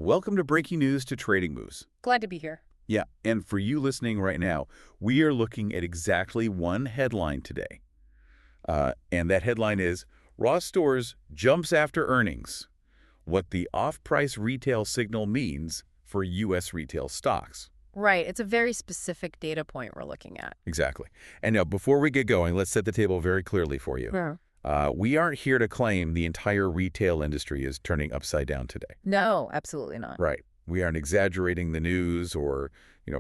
Welcome to Breaking News to Trading Moves. Glad to be here. Yeah, and for you listening right now, we are looking at exactly one headline today. And that headline is, Ross Stores jumps after earnings. What the off-price retail signal means for U.S. retail stocks. Right. It's a very specific data point we're looking at. Exactly. And now, before we get going, let's set the table very clearly for you. Yeah. We aren't here to claim the entire retail industry is turning upside down today. No, absolutely not. Right. We aren't exaggerating the news or,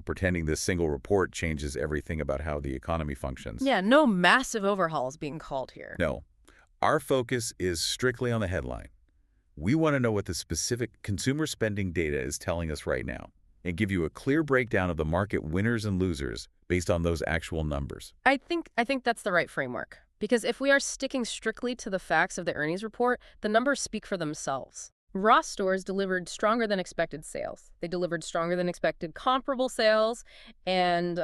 pretending this single report changes everything about how the economy functions. Yeah, no massive overhauls being called here. No. Our focus is strictly on the headline. We want to know what the specific consumer spending data is telling us right now and give you a clear breakdown of the market winners and losers based on those actual numbers. I think that's the right framework. Because if we are sticking strictly to the facts of the earnings report, the numbers speak for themselves. Ross Stores delivered stronger than expected sales. They delivered stronger than expected comparable sales and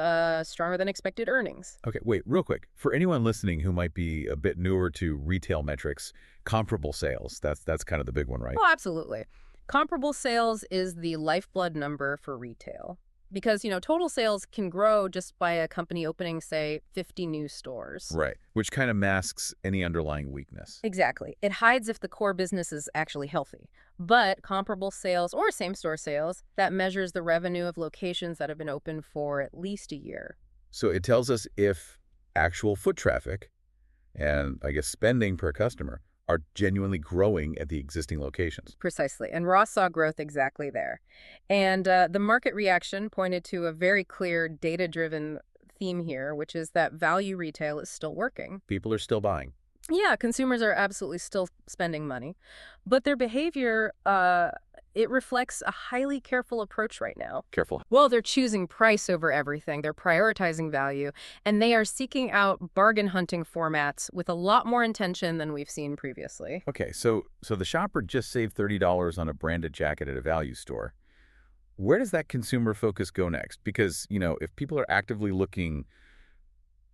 stronger than expected earnings. Okay, wait, real quick. For anyone listening who might be a bit newer to retail metrics, comparable sales, that's kind of the big one, right? Oh, absolutely. Comparable sales is the lifeblood number for retail. Because, total sales can grow just by a company opening, say, 50 new stores. Right, which kind of masks any underlying weakness. Exactly. It hides if the core business is actually healthy. But comparable sales or same-store sales, that measures the revenue of locations that have been open for at least a year. So it tells us if actual foot traffic and, I guess, spending per customer are genuinely growing at the existing locations. Precisely. And Ross saw growth exactly there. And the market reaction pointed to a very clear data-driven theme here, which is that value retail is still working. People are still buying. Yeah, consumers are absolutely still spending money. But their behavior, it reflects a highly careful approach right now. Careful. Well, they're choosing price over everything. They're prioritizing value. And they are seeking out bargain hunting formats with a lot more intention than we've seen previously. Okay, so the shopper just saved $30 on a branded jacket at a value store. Where does that consumer focus go next? Because, if people are actively looking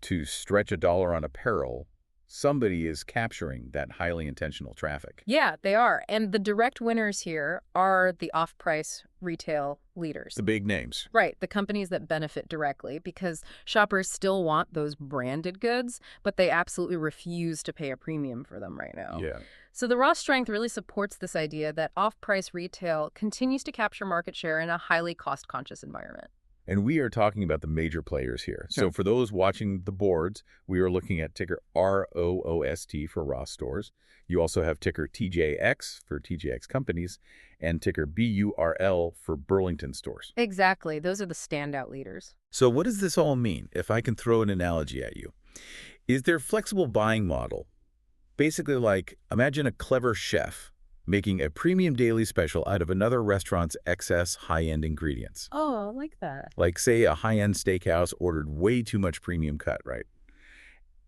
to stretch a dollar on apparel, somebody is capturing that highly intentional traffic. Yeah, they are. And the direct winners here are the off-price retail leaders. The big names. Right, the companies that benefit directly because shoppers still want those branded goods, but they absolutely refuse to pay a premium for them right now. Yeah. So the raw strength really supports this idea that off-price retail continues to capture market share in a highly cost-conscious environment. And we are talking about the major players here. So for those watching the boards, we are looking at ticker ROOST for Ross Stores. You also have ticker TJX for TJX companies and ticker BURL for Burlington stores. Exactly. Those are the standout leaders. So what does this all mean, if I can throw an analogy at you? Is their flexible buying model basically like, imagine a clever chef making a premium daily special out of another restaurant's excess high-end ingredients. Oh, I like that. Like, say, a high-end steakhouse ordered way too much premium cut, right?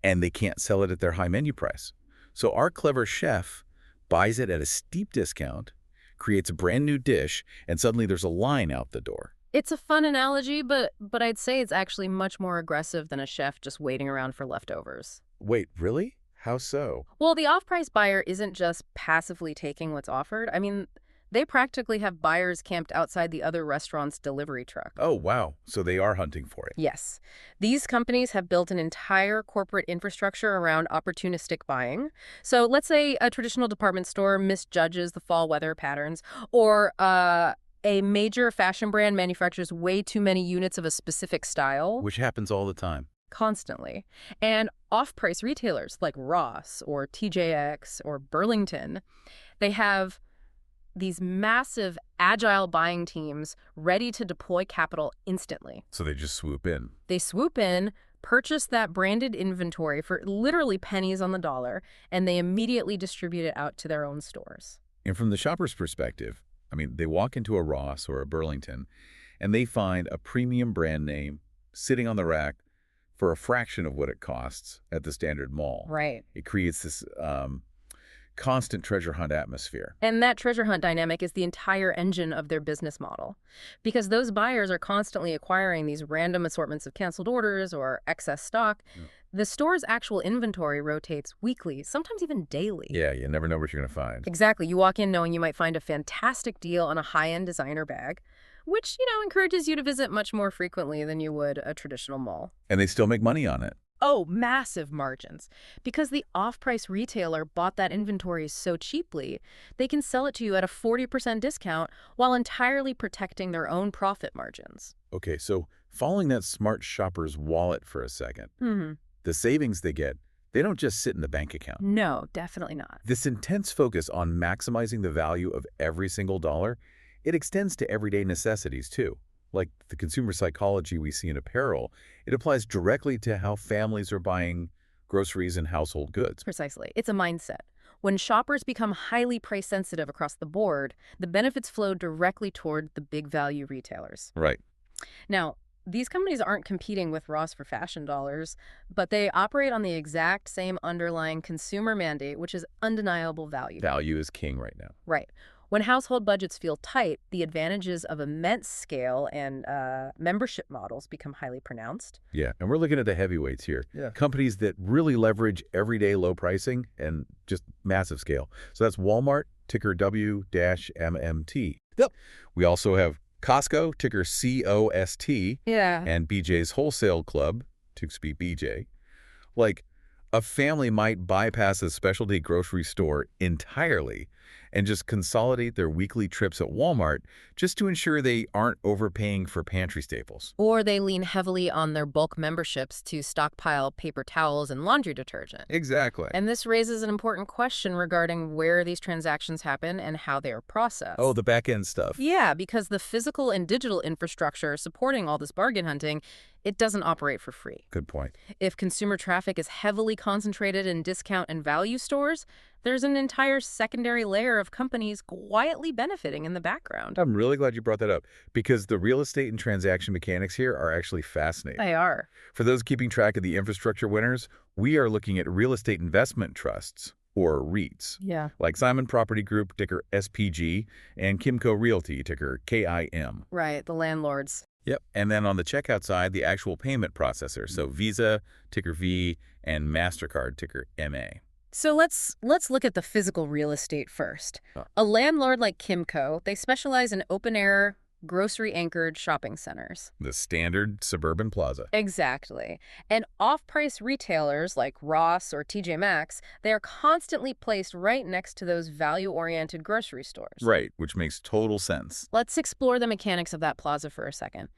And they can't sell it at their high menu price. So our clever chef buys it at a steep discount, creates a brand new dish, and suddenly there's a line out the door. It's a fun analogy, but I'd say it's actually much more aggressive than a chef just waiting around for leftovers. Wait, really? How so? Well, the off-price buyer isn't just passively taking what's offered. I mean, they practically have buyers camped outside the other restaurant's delivery truck. Oh, wow. So they are hunting for it. Yes. These companies have built an entire corporate infrastructure around opportunistic buying. So let's say a traditional department store misjudges the fall weather patterns, or a major fashion brand manufactures way too many units of a specific style. Which happens all the time. Constantly. And off-price retailers like Ross or TJX or Burlington, they have these massive agile buying teams ready to deploy capital instantly. So they just swoop in. They swoop in, purchase that branded inventory for literally pennies on the dollar, and they immediately distribute it out to their own stores. And from the shopper's perspective, they walk into a Ross or a Burlington and they find a premium brand name sitting on the rack for a fraction of what it costs at the standard mall. Right. It creates this constant treasure hunt atmosphere. And that treasure hunt dynamic is the entire engine of their business model. Because those buyers are constantly acquiring these random assortments of canceled orders or excess stock. The store's actual inventory rotates weekly, sometimes even daily. Yeah, you never know what you're going to find. Exactly. You walk in knowing you might find a fantastic deal on a high-end designer bag, which, encourages you to visit much more frequently than you would a traditional mall. And they still make money on it. Oh, massive margins. Because the off-price retailer bought that inventory so cheaply, they can sell it to you at a 40% discount while entirely protecting their own profit margins. Okay, so following that smart shopper's wallet for a second, Hmm. the savings they get, they don't just sit in the bank account. No, definitely not. This intense focus on maximizing the value of every single dollar, it extends to everyday necessities too. Like the consumer psychology we see in apparel, it applies directly to how families are buying groceries and household goods. Precisely. It's a mindset. When shoppers become highly price sensitive across the board, the benefits flow directly toward the big value retailers. Right. Now, these companies aren't competing with Ross for fashion dollars, but they operate on the exact same underlying consumer mandate, which is undeniable value. Value is king right now. Right. When household budgets feel tight, the advantages of immense scale and membership models become highly pronounced. Yeah, and we're looking at the heavyweights here. Yeah. Companies that really leverage everyday low pricing and just massive scale. So that's Walmart, ticker W-MMT. Yep. We also have Costco, ticker COST, Yeah. and BJ's Wholesale Club, to speak BJ. Like, a family might bypass a specialty grocery store entirely and just consolidate their weekly trips at Walmart just to ensure they aren't overpaying for pantry staples. Or they lean heavily on their bulk memberships to stockpile paper towels and laundry detergent. Exactly. And this raises an important question regarding where these transactions happen and how they are processed. Oh, the back-end stuff. Yeah, because the physical and digital infrastructure supporting all this bargain hunting, it doesn't operate for free. Good point. If consumer traffic is heavily concentrated in discount and value stores, there's an entire secondary layer of companies quietly benefiting in the background. I'm really glad you brought that up because the real estate and transaction mechanics here are actually fascinating. They are. For those keeping track of the infrastructure winners, we are looking at real estate investment trusts, or REITs, Yeah. like Simon Property Group, ticker SPG, and Kimco Realty, ticker KIM. Right, the landlords. Yep. And then on the checkout side, the actual payment processor. So Visa, ticker V, and MasterCard, ticker MA. So let's look at the physical real estate first. A landlord like Kimco, they specialize in open-air, grocery-anchored shopping centers. The standard suburban plaza. Exactly. And off-price retailers like Ross or TJ Maxx, they are constantly placed right next to those value-oriented grocery stores. Right, which makes total sense. Let's explore the mechanics of that plaza for a second.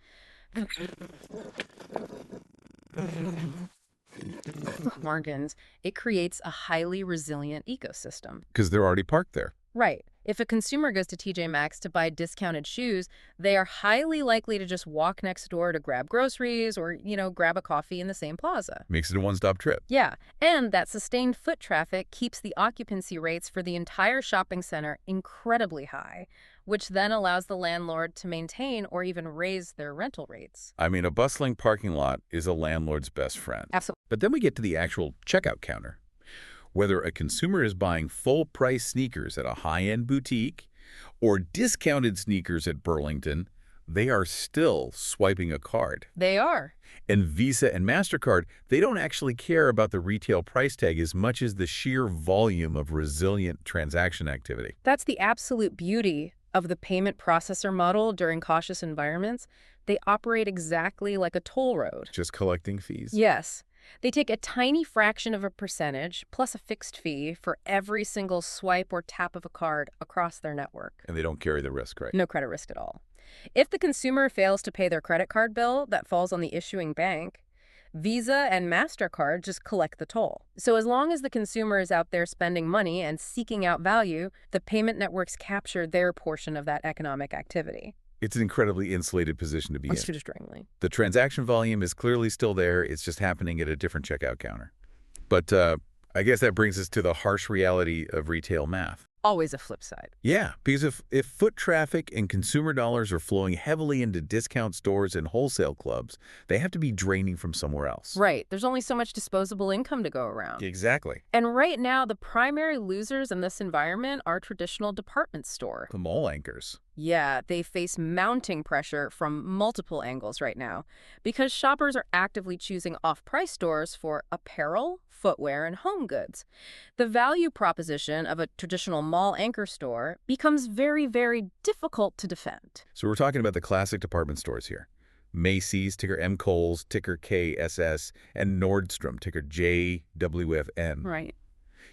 Margins, it creates a highly resilient ecosystem. Because they're already parked there. Right. If a consumer goes to TJ Maxx to buy discounted shoes, they are highly likely to just walk next door to grab groceries or, grab a coffee in the same plaza. Makes it a one-stop trip. Yeah, and that sustained foot traffic keeps the occupancy rates for the entire shopping center incredibly high, which then allows the landlord to maintain or even raise their rental rates. I mean, a bustling parking lot is a landlord's best friend. Absolutely. But then we get to the actual checkout counter. Whether a consumer is buying full-price sneakers at a high-end boutique or discounted sneakers at Burlington, they are still swiping a card. They are. And Visa and MasterCard, they don't actually care about the retail price tag as much as the sheer volume of resilient transaction activity. That's the absolute beauty of the payment processor model during cautious environments. They operate exactly like a toll road. Just collecting fees. Yes. They take a tiny fraction of a percentage plus a fixed fee for every single swipe or tap of a card across their network. And they don't carry the risk, right? No credit risk at all. If the consumer fails to pay their credit card bill, that falls on the issuing bank. Visa and MasterCard just collect the toll. So as long as the consumer is out there spending money and seeking out value, the payment networks capture their portion of that economic activity. It's an incredibly insulated position to be in. Unstrangely. The transaction volume is clearly still there. It's just happening at a different checkout counter. But I guess that brings us to the harsh reality of retail math. Always a flip side. Yeah, because if foot traffic and consumer dollars are flowing heavily into discount stores and wholesale clubs, they have to be draining from somewhere else. Right. There's only so much disposable income to go around. Exactly. And right now, the primary losers in this environment are traditional department store. The mall anchors. Yeah, they face mounting pressure from multiple angles right now because shoppers are actively choosing off-price stores for apparel, footwear, and home goods. The value proposition of a traditional mall anchor store becomes very, very difficult to defend. So we're talking about the classic department stores here. Macy's, ticker M. Kohl's, ticker KSS, and Nordstrom, ticker JWFN. Right.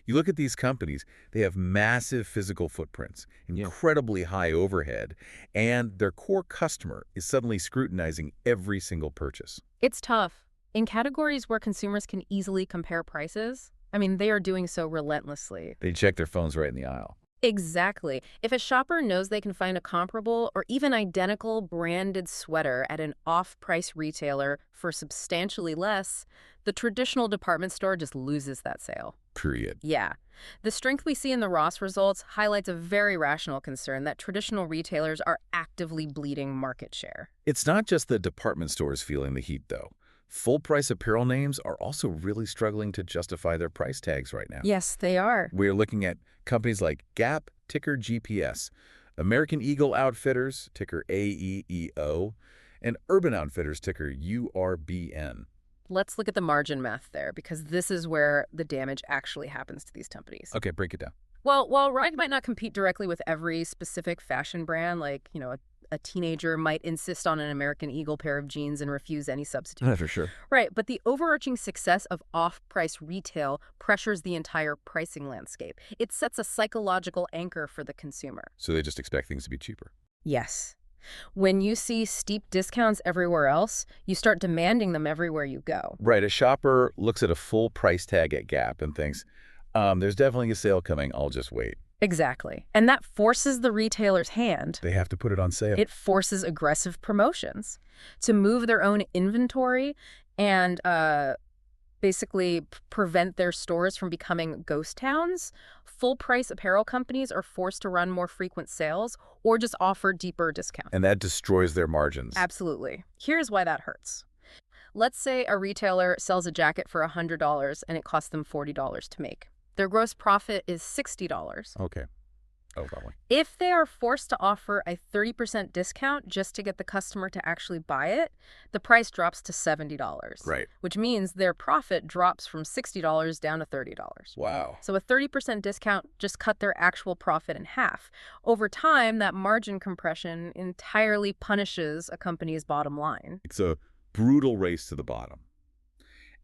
You look at these companies, they have massive physical footprints, Yeah. incredibly high overhead, and their core customer is suddenly scrutinizing every single purchase. It's tough. In categories where consumers can easily compare prices, I mean, they are doing so relentlessly. They check their phones right in the aisle. Exactly. If a shopper knows they can find a comparable or even identical branded sweater at an off-price retailer for substantially less, the traditional department store just loses that sale. Period. Yeah. The strength we see in the Ross results highlights a very rational concern that traditional retailers are actively bleeding market share. It's not just the department stores feeling the heat, though. Full-price apparel names are also really struggling to justify their price tags right now. Yes, they are. We're looking at companies like Gap, ticker GPS, American Eagle Outfitters, ticker AEEO, and Urban Outfitters, ticker URBN. Let's look at the margin math there, because this is where the damage actually happens to these companies. Okay, break it down. Well, while Ride might not compete directly with every specific fashion brand, like, a teenager might insist on an American Eagle pair of jeans and refuse any substitute. For sure. Right, but the overarching success of off-price retail pressures the entire pricing landscape. It sets a psychological anchor for the consumer. So they just expect things to be cheaper. Yes. When you see steep discounts everywhere else, you start demanding them everywhere you go. Right, a shopper looks at a full price tag at Gap and thinks, there's definitely a sale coming, I'll just wait. Exactly. And that forces the retailer's hand. They have to put it on sale. It forces aggressive promotions to move their own inventory and basically prevent their stores from becoming ghost towns. Full-price apparel companies are forced to run more frequent sales or just offer deeper discounts. And that destroys their margins. Absolutely. Here's why that hurts. Let's say a retailer sells a jacket for $100 and it costs them $40 to make. Their gross profit is $60. Okay. Oh, probably. If they are forced to offer a 30% discount just to get the customer to actually buy it, the price drops to $70. Right. Which means their profit drops from $60 down to $30. Wow. So a 30% discount just cut their actual profit in half. Over time, that margin compression entirely punishes a company's bottom line. It's a brutal race to the bottom.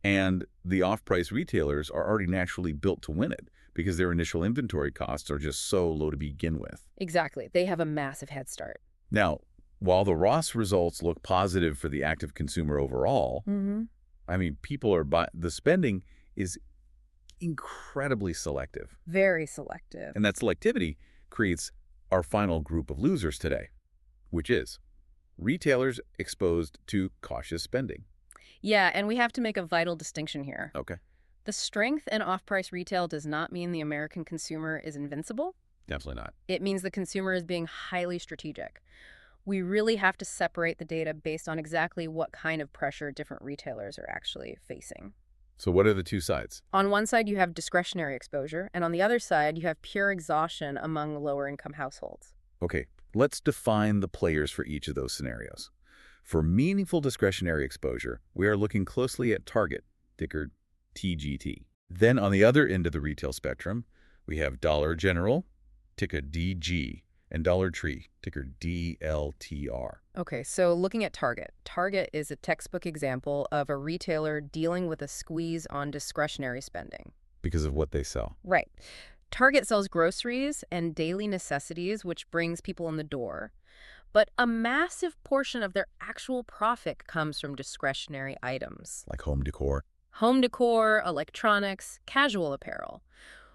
And the off-price retailers are already naturally built to win it because their initial inventory costs are just so low to begin with. Exactly. They have a massive head start. Now, while the Ross results look positive for the active consumer overall, I mean, the spending is incredibly selective. Very selective. And that selectivity creates our final group of losers today, which is retailers exposed to cautious spending. Yeah, and we have to make a vital distinction here. Okay. The strength in off-price retail does not mean the American consumer is invincible. Definitely not. It means the consumer is being highly strategic. We really have to separate the data based on exactly what kind of pressure different retailers are actually facing. So what are the two sides? On one side, you have discretionary exposure, and on the other side, you have pure exhaustion among lower-income households. Okay, let's define the players for each of those scenarios. For meaningful discretionary exposure, we are looking closely at Target, ticker TGT. Then on the other end of the retail spectrum, we have Dollar General, ticker DG, and Dollar Tree, ticker DLTR. Okay, so looking at Target. Target is a textbook example of a retailer dealing with a squeeze on discretionary spending. Because of what they sell. Right. Target sells groceries and daily necessities, which brings people in the door. But a massive portion of their actual profit comes from discretionary items. Like home decor. Home decor, electronics, casual apparel.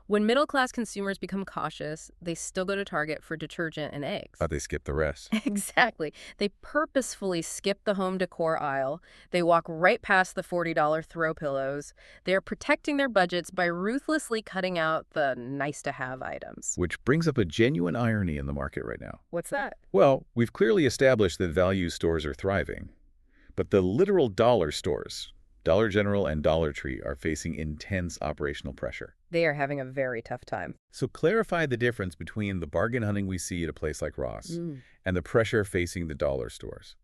When middle-class consumers become cautious, they still go to Target for detergent and eggs. But they skip the rest. Exactly. They purposefully skip the home decor aisle. They walk right past the $40 throw pillows. They're protecting their budgets by ruthlessly cutting out the nice-to-have items. Which brings up a genuine irony in the market right now. What's that? Well, we've clearly established that value stores are thriving. But the literal dollar stores, Dollar General and Dollar Tree are facing intense operational pressure. They are having a very tough time. So clarify the difference between the bargain hunting we see at a place like Ross and the pressure facing the dollar stores.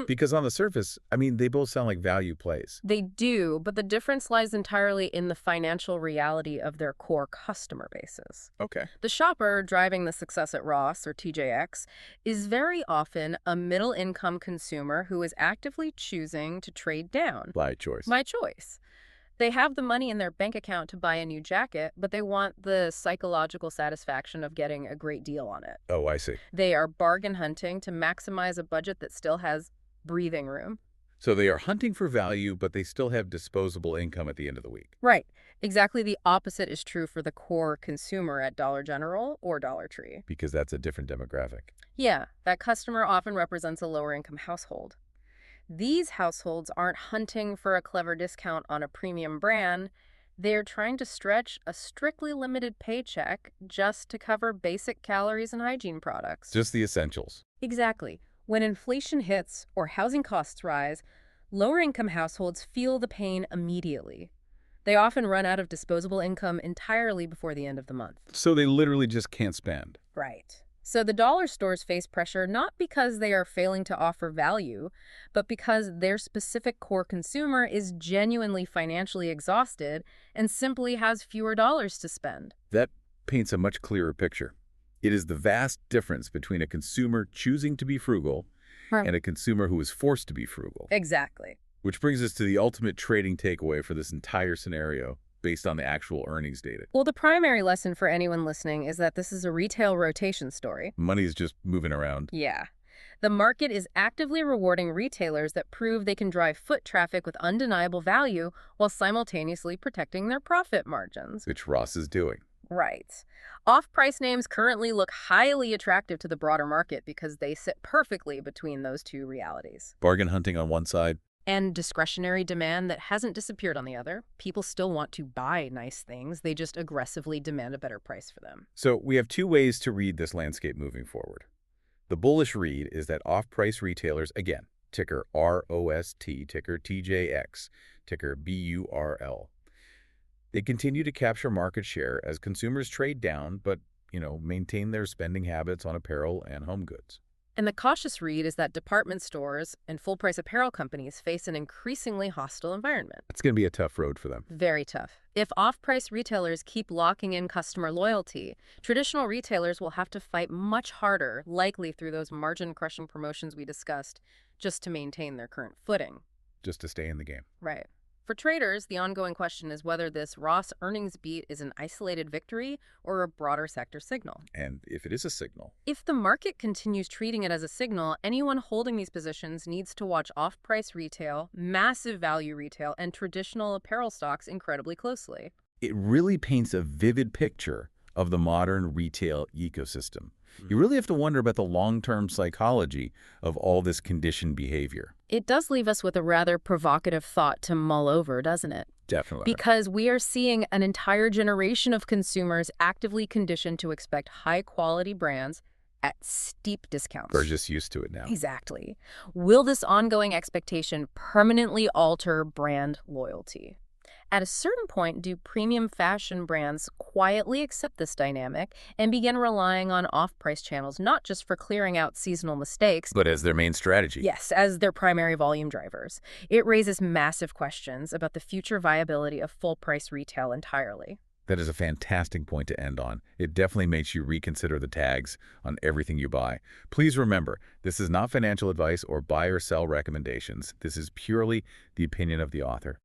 Because on the surface, I mean, they both sound like value plays. They do, but the difference lies entirely in the financial reality of their core customer bases. Okay. The shopper driving the success at Ross or TJX is very often a middle-income consumer who is actively choosing to trade down. By choice. My choice. They have the money in their bank account to buy a new jacket, but they want the psychological satisfaction of getting a great deal on it. Oh, I see. They are bargain hunting to maximize a budget that still has breathing room. So they are hunting for value, but they still have disposable income at the end of the week. Right. Exactly the opposite is true for the core consumer at Dollar General or Dollar Tree. Because that's a different demographic. Yeah, that customer often represents a lower-income household. These households aren't hunting for a clever discount on a premium brand. They're trying to stretch a strictly limited paycheck just to cover basic calories and hygiene products. Just the essentials. Exactly. When inflation hits or housing costs rise, lower-income households feel the pain immediately. They often run out of disposable income entirely before the end of the month. So they literally just can't spend. Right. So the dollar stores face pressure not because they are failing to offer value, but because their specific core consumer is genuinely financially exhausted and simply has fewer dollars to spend. That paints a much clearer picture. It is the vast difference between a consumer choosing to be frugal and a consumer who is forced to be frugal. Exactly. Which brings us to the ultimate trading takeaway for this entire scenario based on the actual earnings data. Well, the primary lesson for anyone listening is that this is a retail rotation story. Money is just moving around. Yeah. The market is actively rewarding retailers that prove they can drive foot traffic with undeniable value while simultaneously protecting their profit margins. Which Ross is doing. Right. Off-price names currently look highly attractive to the broader market because they sit perfectly between those two realities. Bargain hunting on one side. And discretionary demand that hasn't disappeared on the other. People still want to buy nice things. They just aggressively demand a better price for them. So we have two ways to read this landscape moving forward. The bullish read is that off-price retailers, again, ticker ROST, ticker TJX, ticker BURL, they continue to capture market share as consumers trade down, but, maintain their spending habits on apparel and home goods. And the cautious read is that department stores and full-price apparel companies face an increasingly hostile environment. It's going to be a tough road for them. Very tough. If off-price retailers keep locking in customer loyalty, traditional retailers will have to fight much harder, likely through those margin-crushing promotions we discussed, just to maintain their current footing. Just to stay in the game. Right. For traders, the ongoing question is whether this Ross earnings beat is an isolated victory or a broader sector signal. And if it is a signal. If the market continues treating it as a signal, anyone holding these positions needs to watch off-price retail, massive value retail, and traditional apparel stocks incredibly closely. It really paints a vivid picture of the modern retail ecosystem. You really have to wonder about the long-term psychology of all this conditioned behavior. It does leave us with a rather provocative thought to mull over, doesn't it? Definitely. Because we are seeing an entire generation of consumers actively conditioned to expect high-quality brands at steep discounts. We're just used to it now. Exactly. Will this ongoing expectation permanently alter brand loyalty? At a certain point, do premium fashion brands quietly accept this dynamic and begin relying on off-price channels, not just for clearing out seasonal mistakes, But as their main strategy. yes, as their primary volume drivers? It raises massive questions about the future viability of full-price retail entirely. That is a fantastic point to end on. It definitely makes you reconsider the tags on everything you buy. Please remember, this is not financial advice or buy or sell recommendations. This is purely the opinion of the author.